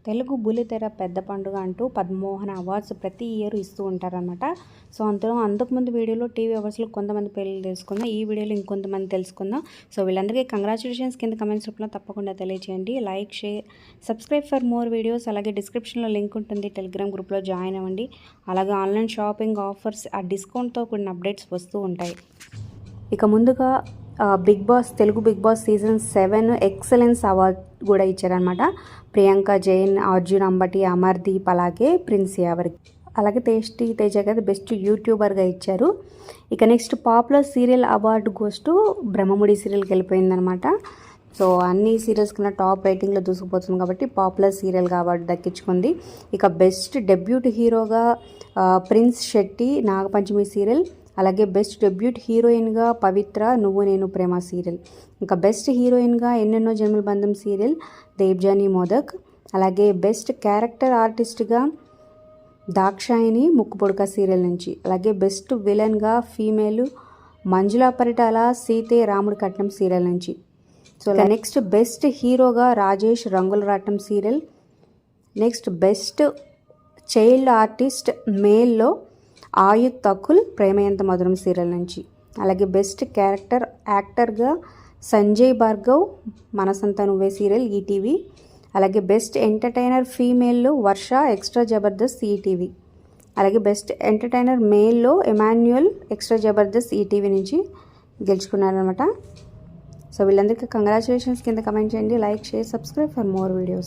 తెలుగు బుల్లితెర పెద్ద పండుగ అంటూ పద్మమోహన అవార్డ్స్ ప్రతి ఇయర్ ఇస్తూ ఉంటారనమాట. సో అంతకుముందు వీడియోలో టీవీ అవార్డ్స్లో కొంతమంది పేర్లు తెలుసుకుందాం, ఈ వీడియోలో ఇంకొంతమంది తెలుసుకుందాం. సో వీళ్ళందరికీ కంగ్రాచులేషన్స్ కింద కమెంట్స్ రూపంలో తప్పకుండా తెలియజేయండి. Like, share, subscribe for more videos. అలాగే డిస్క్రిప్షన్లో లింక్ ఉంటుంది, టెలిగ్రామ్ గ్రూప్లో జాయిన్ అవ్వండి. అలాగే ఆన్లైన్ షాపింగ్ ఆఫర్స్, ఆ డిస్కౌంట్తో కూడిన అప్డేట్స్ వస్తూ ఉంటాయి. ఇక ముందుగా Telugu big boss season 7 excellence award కూడా ఇచ్చారనమాట. ప్రియాంక జైన్, అర్జున్ అంబటి, అమర్దీప్, అలాగే ప్రిన్స్ యావరికి, అలాగే టేస్టీ తేజ గారు బెస్ట్ యూట్యూబర్గా ఇచ్చారు. ఇక next popular serial award goes to Brahmamudi సీరియల్కి వెళ్ళిపోయిందనమాట. సో అన్ని సీరియల్స్ కన్నా టాప్ రేటింగ్లో దూసుకుపోతుంది కాబట్టి పాపులర్ సీరియల్గా అవార్డు దక్కించుకుంది. ఇక బెస్ట్ డెబ్యూట్ హీరోగా ప్రిన్స్ శెట్టి, నాగపంచమి సీరియల్. అలాగే బెస్ట్ డెబ్యూట్ హీరోయిన్గా పవిత్ర, నువ్వు నేను ప్రేమ సీరియల్. ఇంకా బెస్ట్ హీరోయిన్గా ఎన్నెన్నో జన్మల బంధం సీరియల్ దేవ్జానీ మోదక్. అలాగే బెస్ట్ క్యారెక్టర్ ఆర్టిస్ట్గా దాక్షాయిని, ముక్కుపొడక సీరియల్ నుంచి. అలాగే బెస్ట్ విలన్గా ఫీమేల్ మంజులా పరిటాల, సీతే రాముడి కట్నం సీరియల్ నుంచి. సో నెక్స్ట్ బెస్ట్ హీరోగా Rajesh, Rangula Ratnam serial. Next best child artist మేల్లో ఆయుత్ తకుల్, ప్రేమ ఎంత మధురం సీరియల్ నుంచి. అలాగే బెస్ట్ క్యారెక్టర్ యాక్టర్గా సంజయ్ భార్గవ్, మనసంతా నువ్వే సీరియల్ ఈటీవీ. అలాగే బెస్ట్ ఎంటర్టైనర్ ఫీమేల్లో వర్ష, ఎక్స్ట్రా జబర్దస్త్ ఈటీవీ. అలాగే బెస్ట్ ఎంటర్టైనర్ మేల్లో ఎమాన్యుయల్, ఎక్స్ట్రా జబర్దస్త్ ఈటీవీ నుంచి గెలుచుకున్నారనమాట. సో వీళ్ళందరికీ కంగ్రాచులేషన్స్ కింద కమెంట్ చేయండి. Like, share, subscribe for more videos.